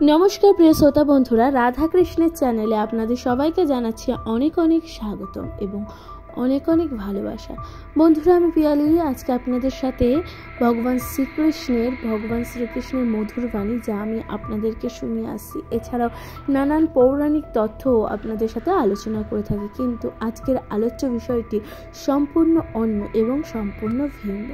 নমস্কার প্রিয় শ্রোতা বন্ধুরা, রাধা কৃষ্ণের চ্যানেলে আপনাদের সবাইকে জানাচ্ছি অনেক অনেক স্বাগতম এবং অনেক অনেক ভালোবাসা। বন্ধুরা, আমি পিয়ালি আজকে আপনাদের সাথে ভগবান শ্রীকৃষ্ণের মধুর বাণী যা আমি আপনাদেরকে শুনিয়ে আসছি, এছাড়াও নানান পৌরাণিক তথ্যও আপনাদের সাথে আলোচনা করে থাকি। কিন্তু আজকের আলোচ্য বিষয়টি সম্পূর্ণ অন্য এবং সম্পূর্ণ ভিন্ন।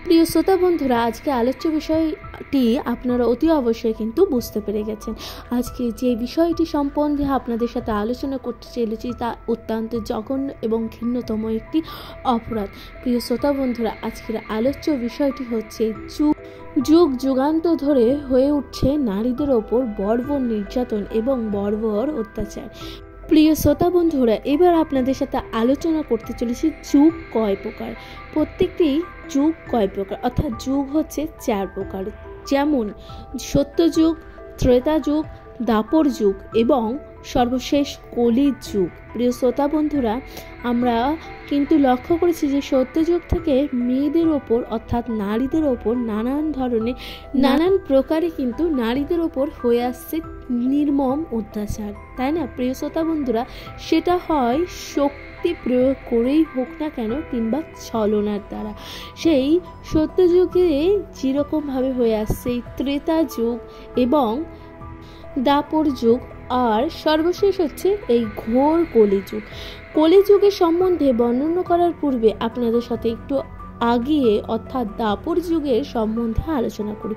প্রিয় শ্রোতা বন্ধুরা, আজকে আলোচ্য বিষয়টি আপনারা অতি অবশ্যই কিন্তু বুঝতে পেরে গেছেন। আজকে যে বিষয়টি সম্বন্ধে আপনাদের সাথে আলোচনা করতে চলেছি তা অত্যন্ত জঘন্য এবং ঘৃণ্যতম একটি অপরাধ। প্রিয় শ্রোতা বন্ধুরা, আজকের আলোচ্য বিষয়টি হচ্ছে যুগ যুগান্ত ধরে হয়ে উঠছে নারীদের ওপর বর্বর নির্যাতন এবং বর্বর অত্যাচার। প্রিয় শ্রোতা বন্ধুরা, এবার আপনাদের সাথে আলোচনা করতে চলেছি যুগ কয় প্রকার। প্রত্যেকটি যুগ কয় প্রকার, অর্থাৎ যুগ হচ্ছে 4 প্রকার, যেমন সত্যযুগ, ত্রেতা যুগ, দ্বাপর যুগ এবং সর্বশেষ কলির যুগ। প্রিয় শ্রোতা বন্ধুরা, আমরা কিন্তু লক্ষ্য করেছি যে সত্যযুগ থেকে মেয়েদের ওপর অর্থাৎ নারীদের ওপর নানান প্রকারে কিন্তু নারীদের ওপর হয়ে আসছে নির্মম অত্যাচার, তাই না প্রিয় শ্রোতা বন্ধুরা? সেটা হয় শক্তি প্রয়োগ করেই হোক না কেন কিংবা ছলনার দ্বারা। সেই সত্যযুগে যেরকমভাবে হয়ে আসছে ত্রেতা যুগ এবং দ্বাপর যুগ, আর সর্বশেষ হচ্ছে এই ঘোর কলিযুগ। কলিযুগের সম্বন্ধে বর্ণনা করার পূর্বে আপনাদের সাথে একটু আগিয়ে অর্থাৎ দ্বাপর যুগের সম্বন্ধে আলোচনা করি।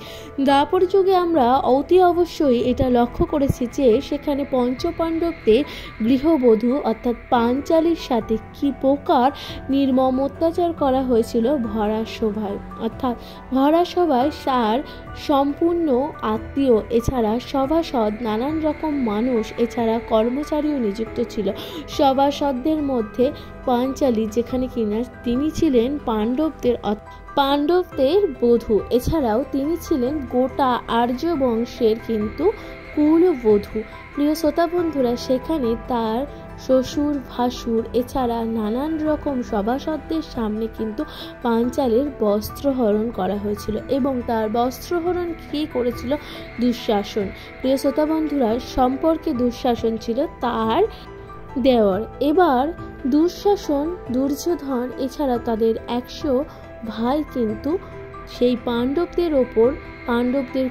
দ্বাপর যুগে আমরা অতি অবশ্যই এটা লক্ষ্য করেছি যে সেখানে পঞ্চপাণ্ডবদের গৃহবধূ অর্থাৎ পাঞ্চালীর সাথে কি প্রকার নির্মম অত্যাচার করা হয়েছিল ভরাসভায়। অর্থাৎ ভরাসভায় তার সম্পূর্ণ আত্মীয়, এছাড়া সভাসদ, নানান রকম মানুষ, এছাড়া কর্মচারীও নিযুক্ত ছিল। সভাসদদের মধ্যে পাঞ্চালী, যেখানে কিনা তিনি ছিলেন পাণ্ডবদের বধূ, এছাড়াও তিনি ছিলেন গোটা আর্য বংশের কিন্তু কুলবধূ। প্রিয় শ্রোতা বন্ধুরা, সেখানে তার শ্বশুর, ভাসুর, এছাড়া নানান রকম সভাসদদের সামনে কিন্তু পাঞ্চালের বস্ত্রহরণ করা হয়েছিল এবং তার বস্ত্রহরণ কি করেছিল? দুঃশাসন। প্রিয় শ্রোতা বন্ধুরা, সম্পর্কে দুঃশাসন ছিল তার দেওয়ার। এবার দুঃশাসন, দুর্যোধন, এছাড়া তাদের 100 ভাই কিন্তু সেই পাণ্ডবদের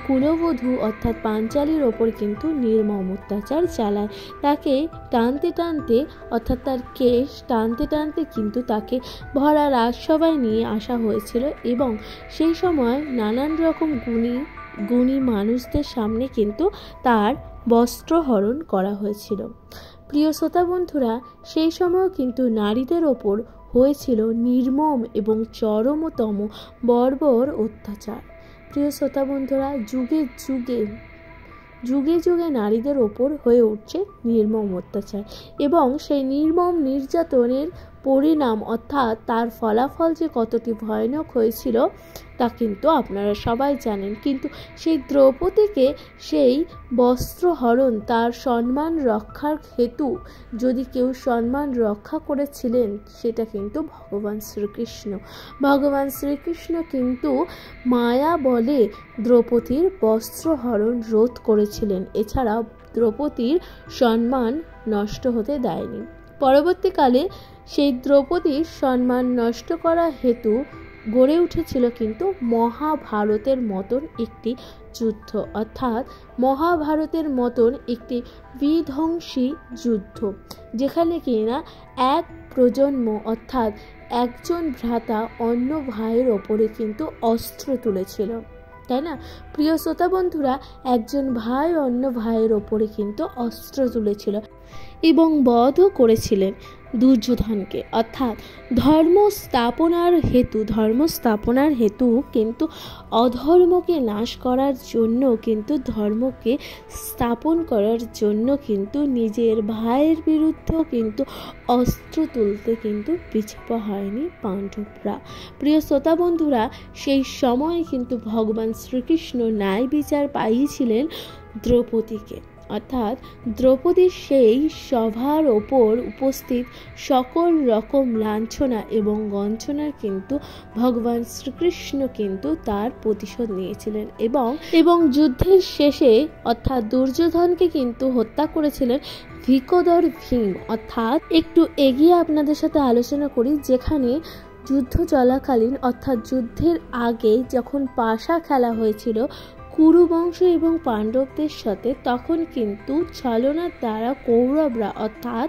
কুলবধূ অর্থাৎ পাঞ্চালীর ওপর কিন্তু নির্মম অত্যাচার চালায়। তাকে টানতে অর্থাৎ তার কেশ টানতে কিন্তু তাকে ভরা রাজসভায় নিয়ে আসা হয়েছিল এবং সেই সময় নানান রকম গুণী মানুষদের সামনে কিন্তু তার বস্ত্রহরণ করা হয়েছিল। প্রিয় শ্রোতা বন্ধুরা, সেই সময় কিন্তু নারীদের ওপর হয়েছিল নির্মম এবং চরমতম বর্বর অত্যাচার। প্রিয় শ্রোতা বন্ধুরা, যুগে যুগে নারীদের ওপর হয়ে উঠছে নির্মম অত্যাচার এবং সেই নির্মম নির্যাতনের পরিণাম অর্থাৎ তার ফলাফল যে কতটি ভয়ানক হয়েছিল তা কিন্তু আপনারা সবাই জানেন। কিন্তু সেই দ্রৌপদীকে সেই বস্ত্রহরণ তার সম্মান রক্ষার হেতু যদি কেউ সম্মান রক্ষা করেছিলেন সেটা কিন্তু ভগবান শ্রীকৃষ্ণ কিন্তু মায়া বলে দ্রৌপদীর বস্ত্রহরণ রোধ করেছিলেন, এছাড়া দ্রৌপদীর সম্মান নষ্ট হতে দেয়নি। পরবর্তীকালে সেই দ্রৌপদীর সম্মান নষ্ট করা হেতু গড়ে উঠেছিল কিন্তু মহাভারতের মতন একটি যুদ্ধ, অর্থাৎ মহাভারতের মতন একটি বিধ্বংসী যুদ্ধ, যেখানে কিনা এক প্রজন্ম অর্থাৎ একজন ভ্রাতা অন্য ভাইয়ের ওপরে কিন্তু অস্ত্র তুলেছিল, তাই না প্রিয় শ্রোতা বন্ধুরা? একজন ভাই অন্য ভাইয়ের ওপরে কিন্তু অস্ত্র তুলেছিল এবং বধও করেছিলেন দুর্যোধনকে। অর্থাৎ ধর্ম স্থাপনার হেতু কিন্তু অধর্মকে নাশ করার জন্য কিন্তু ধর্মকে স্থাপন করার জন্য কিন্তু নিজের ভাইয়ের বিরুদ্ধেও কিন্তু অস্ত্র তুলতে কিন্তু পিছপা হয়নি পাণ্ডবরা। প্রিয় শ্রোতা বন্ধুরা, সেই সময়ে কিন্তু ভগবান শ্রীকৃষ্ণ ন্যায় বিচার পাইয়েছিলেন দ্রৌপদীকে। অর্থাৎ দ্রৌপদীর সেই সভার ওপর উপস্থিত সকল রকম লাঞ্ছনা এবং গঞ্জনার কিন্তু ভগবান শ্রীকৃষ্ণ কিন্তু তার প্রতিশোধ নিয়েছিলেন এবং যুদ্ধের শেষে অর্থাৎ দুর্যোধনকে কিন্তু হত্যা করেছিলেন ভিকোদর ভীম। অর্থাৎ একটু এগিয়ে আপনাদের সাথে আলোচনা করি, যেখানে যুদ্ধ চলাকালীন অর্থাৎ যুদ্ধের আগে যখন পাশা খেলা হয়েছিল কুরু বংশ এবং পাণ্ডবদের সাথে, তখন কিন্তু ছলনার দ্বারা কৌরবরা অর্থাৎ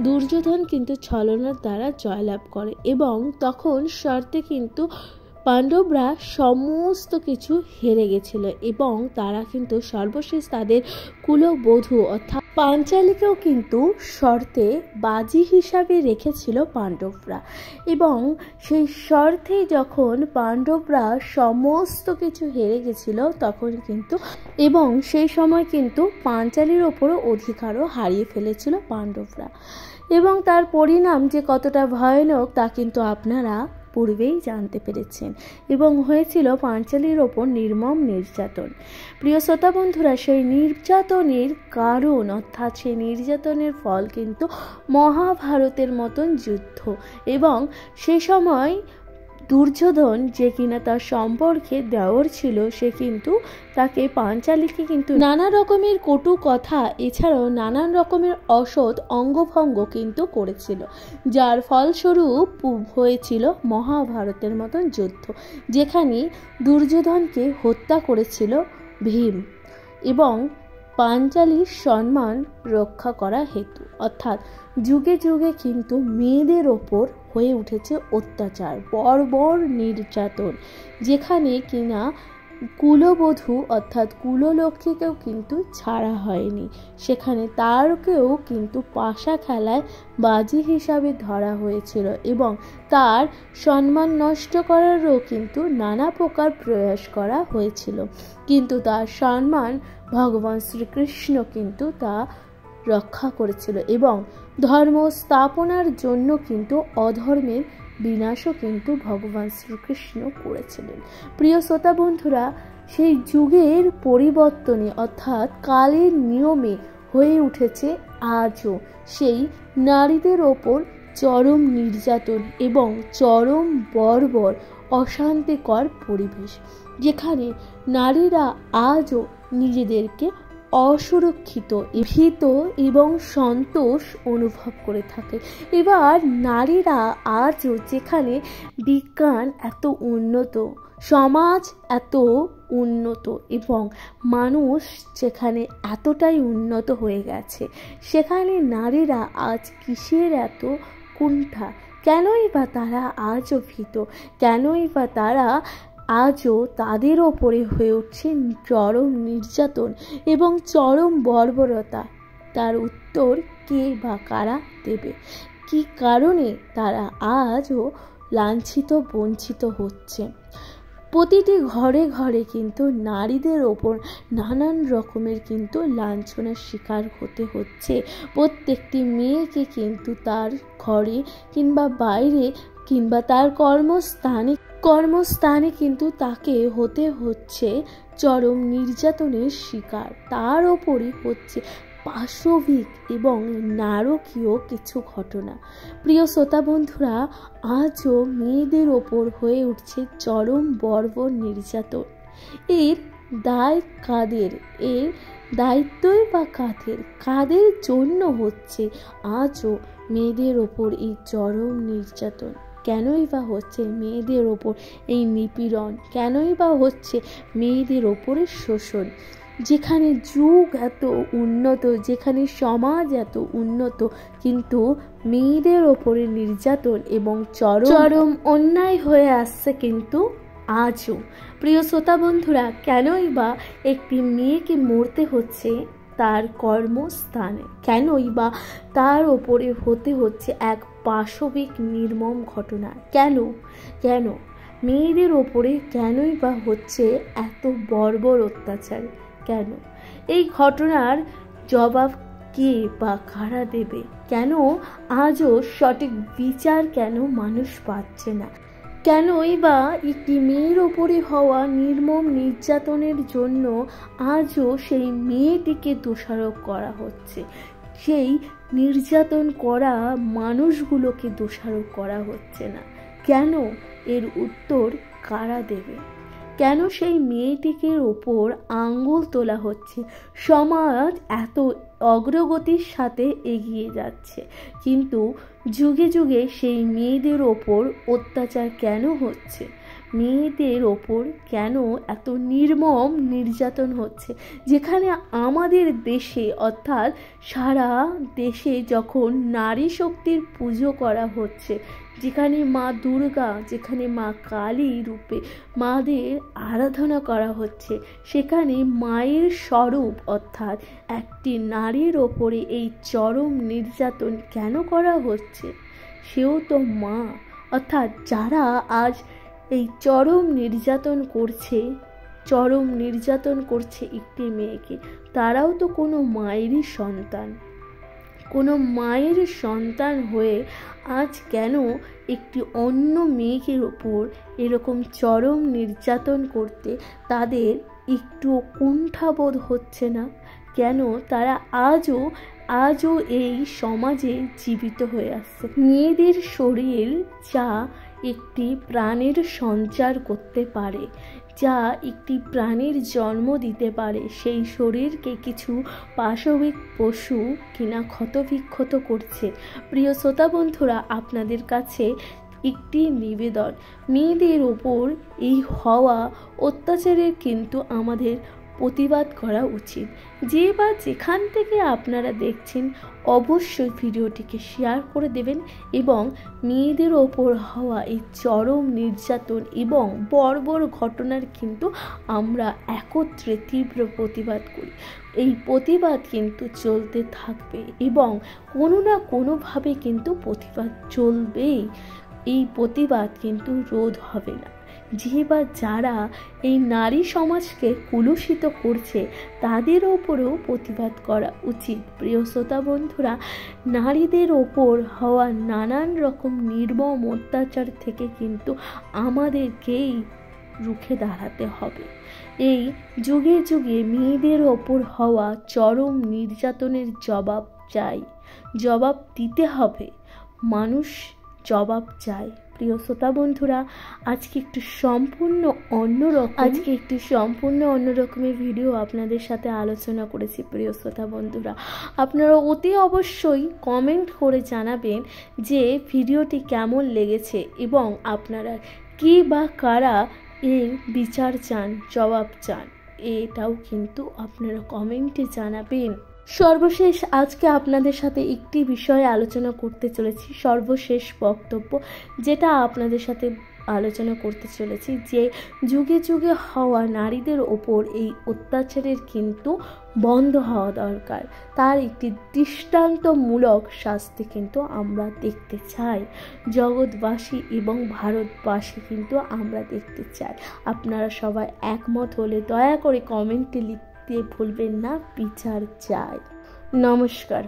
দুর্যোধন কিন্তু ছলনার দ্বারা জয়লাভ করে এবং তখন শর্তে কিন্তু পাণ্ডবরা সমস্ত কিছু হেরে গেছিল এবং তারা কিন্তু সর্বশেষ তাদের কুলবধূ অর্থাৎ পাঞ্চালীকেও কিন্তু শর্তে বাজি হিসাবে রেখেছিল পাণ্ডবরা। এবং সেই শর্তে যখন পাণ্ডবরা সমস্ত কিছু হেরে গেছিল তখন কিন্তু এবং সেই সময় কিন্তু পাঞ্চালীর ওপরও অধিকারও হারিয়ে ফেলেছিল পাণ্ডবরা। এবং তার পরিণাম যে কতটা ভয়ানক তা কিন্তু আপনারা পূর্বেই জানতে পেরেছেন এবং হয়েছিল পাঞ্চালীর ওপর নির্মম নির্যাতন। প্রিয় শ্রোতা বন্ধুরা, সেই নির্যাতনের কারণ অর্থাৎ সেই নির্যাতনের ফল কিন্তু মহাভারতের মতন যুদ্ধ। এবং সে সময় দুর্যোধন যে কিনা তার সম্পর্কে দেওর ছিল, সে কিন্তু তাকে পাঞ্চালীকে কিন্তু নানা রকমের কটু কথা এছাড়াও নানান রকমের অসৎ অঙ্গভঙ্গ কিন্তু করেছিল, যার ফলস্বরূপ হয়েছিল মহাভারতের মতন যুদ্ধ, যেখানে দুর্যোধনকে হত্যা করেছিল ভীম এবং পাঞ্চালীর সম্মান রক্ষা করা হেতু। অর্থাৎ যুগে যুগে কিন্তু মেয়েদের ওপর হয়ে উঠেছে অত্যাচার, বর্বর নির্যাতন, যেখানে কিনা কুলবধূ অর্থাৎ কুললক্ষ্মীকেও কিন্তু ছাড়া হয়নি, সেখানে তারকেও কিন্তু পাশা খেলায় বাজি হিসাবে ধরা হয়েছিল এবং তার সম্মান নষ্ট করারও কিন্তু নানা প্রকার প্রয়াস করা হয়েছিল, কিন্তু তার সম্মান ভগবান শ্রীকৃষ্ণ কিন্তু তা রক্ষা করেছিল এবং ধর্ম স্থাপনার জন্য কিন্তু অধর্মের বিনাশও কিন্তু ভগবান শ্রীকৃষ্ণ করেছিলেন। প্রিয় শ্রোতা বন্ধুরা, সেই যুগের পরিবর্তনে অর্থাৎ কালের নিয়মে হয়ে উঠেছে আজও সেই নারীদের ওপর চরম নির্যাতন এবং চরম বর্বর অশান্তিকর পরিবেশ, যেখানে নারীরা আজও নিজেদেরকে অসুরক্ষিত, ভীত এবং সন্তোষ অনুভব করে থাকে। এবার নারীরা আজও যেখানে বিজ্ঞান এত উন্নত, সমাজ এত উন্নত এবং মানুষ যেখানে এতটাই উন্নত হয়ে গেছে, সেখানে নারীরা আজ কিসের এত কুণ্ঠা? কেনই বা তারা আজও ভীত? কেনই বা তারা আজও তাদের ওপরে হয়ে উঠছে চরম নির্যাতন এবং চরম বর্বরতা? তার উত্তর কে বা কারা দেবে? কি কারণে তারা আজও লাঞ্ছিত বঞ্চিত হচ্ছে? প্রতিটি ঘরে ঘরে কিন্তু নারীদের ওপর নানান রকমের কিন্তু লাঞ্ছনার শিকার হতে হচ্ছে। প্রত্যেকটি মেয়েকে কিন্তু তার ঘরে কিংবা বাইরে কিংবা তার কর্মস্থানে কিন্তু তাকে হতে হচ্ছে চরম নির্যাতনের শিকার। তার ওপরই হচ্ছে পাশবিক এবং নারকীয় কিছু ঘটনা। প্রিয় শ্রোতা বন্ধুরা, আজও মেয়েদের ওপর হয়ে উঠছে চরম বর্বর নির্যাতন। এর দায় কাদের? এর দায়িত্বই বা কাদের জন্য হচ্ছে আজও মেয়েদের ওপর এই চরম নির্যাতন? কেনই বা হচ্ছে মেয়েদের ওপর এই নিপীড়ন? কেনই বা হচ্ছে মেয়েদের ওপরে শোষণ? যেখানে যুগ এত উন্নত, যেখানে সমাজ এত উন্নত, কিন্তু মেয়েদের ওপরে নির্যাতন এবং চরম অন্যায় হয়ে আসছে কিন্তু আজও। প্রিয় শ্রোতা বন্ধুরা, কেনই বা একটি মেয়েকে মরতে হচ্ছে তার কর্মস্থানে? কেনই বা তার ওপরে হতে হচ্ছে এক পাশবিক নির্মম ঘটনা? কেন মেয়েদের ওপরে কেনই বা হচ্ছে এত বর্বর অত্যাচার? কেন? এই ঘটনার জবাব কে বা কারা দেবে? কেন আজও সঠিক বিচার কেন মানুষ পাচ্ছে না? কেনই বা একটি মেয়ের ওপরে হওয়া নির্মম নির্যাতনের জন্য আজও সেই মেয়েটিকে দোষারোপ করা হচ্ছে, সেই নির্যাতন করা মানুষগুলোকে দোষারোপ করা হচ্ছে না? কেন? এর উত্তর কারা দেবে? কেন সেই মেয়েটিকে ওপর আঙ্গুল তোলা হচ্ছে? সমাজ এত অগ্রগতির সাথে এগিয়ে যাচ্ছে, কিন্তু যুগে যুগে সেই মেয়েদের ওপর অত্যাচার কেন হচ্ছে? মেয়েদের ওপর কেন এত নির্মম নির্যাতন হচ্ছে? যেখানে আমাদের দেশে অর্থাৎ সারা দেশে যখন নারী শক্তির পুজো করা হচ্ছে, যেখানে মা দুর্গা, যেখানে মা কালী রূপে মাদের আরাধনা করা হচ্ছে, সেখানে মায়ের স্বরূপ অর্থাৎ একটি নারীর ওপরে এই চরম নির্যাতন কেন করা হচ্ছে? সেও তো মা। অর্থাৎ যারা আজ এই চরম নির্যাতন করছে একটি মেয়েকে, তারাও তো কোনো মায়েরই সন্তান। কোনো মায়ের সন্তান হয়ে আজ কেন একটি অন্য মেয়ের ওপর এরকম চরম নির্যাতন করতে তাদের একটু কুণ্ঠাবোধ হচ্ছে না? কেন তারা আজও এই সমাজে জীবিত হয়ে আসছে? মেয়েদের শরীর যা একটি প্রাণের সঞ্চার করতে পারে, যা একটি প্রাণীর জন্ম দিতে পারে, সেই শরীরকে কিছু পাশবিক পশু কিনা ক্ষতবিক্ষত করছে। প্রিয় শ্রোতা বন্ধুরা, আপনাদের কাছে একটি নিবেদন, মেয়েদের ওপর এই হওয়া অত্যাচারের কিন্তু আমাদের প্রতিবাদ করা উচিত। যে বা যেখান থেকে আপনারা দেখছেন, অবশ্যই ভিডিওটিকে শেয়ার করে দেবেন এবং মেয়েদের ওপর হওয়া এই চরম নির্যাতন এবং বর্বর ঘটনার কিন্তু আমরা একত্রে তীব্র প্রতিবাদ করি। এই প্রতিবাদ কিন্তু চলতে থাকবে এবং কোনো না কোনোভাবে কিন্তু প্রতিবাদ চলবেই। এই প্রতিবাদ কিন্তু রোধ হবে না। যে বা যারা এই নারী সমাজকে কুলুষিত করছে, তাদের ওপরেও প্রতিবাদ করা উচিত। প্রিয় শ্রোতা বন্ধুরা, নারীদের ওপর হওয়া নানান রকম নির্মম অত্যাচার থেকে কিন্তু আমাদেরকেই রুখে দাঁড়াতে হবে। এই যুগে যুগে মেয়েদের ওপর হওয়া চরম নির্যাতনের জবাব চাই, জবাব দিতে হবে। মানুষ জবাব চায়। প্রিয় শ্রোতা বন্ধুরা, আজকে একটি সম্পূর্ণ অন্য রকমের ভিডিও আপনাদের সাথে আলোচনা করেছি। প্রিয় শ্রোতা বন্ধুরা, আপনারা অতি অবশ্যই কমেন্ট করে জানাবেন যে ভিডিওটি কেমন লেগেছে এবং আপনারা কি বা কারা এর বিচার চান, জবাব চান, এটাও কিন্তু আপনারা কমেন্টে জানাবেন। সর্বশেষ আজকে আপনাদের সাথে একটি বিষয়ে আলোচনা করতে চলেছি, সর্বশেষ বক্তব্য যেটা আপনাদের সাথে আলোচনা করতে চলেছি, যে যুগে যুগে হওয়া নারীদের ওপর এই অত্যাচারের কিন্তু বন্ধ হওয়া দরকার। তার একটি দৃষ্টান্তমূলক শাস্তি কিন্তু আমরা দেখতে চাই, জগৎবাসী এবং ভারতবাসী কিন্তু আমরা দেখতে চাই। আপনারা সবাই একমত হলে দয়া করে কমেন্টে লিখতে ভুলবেন না, বিচার চাই। নমস্কার।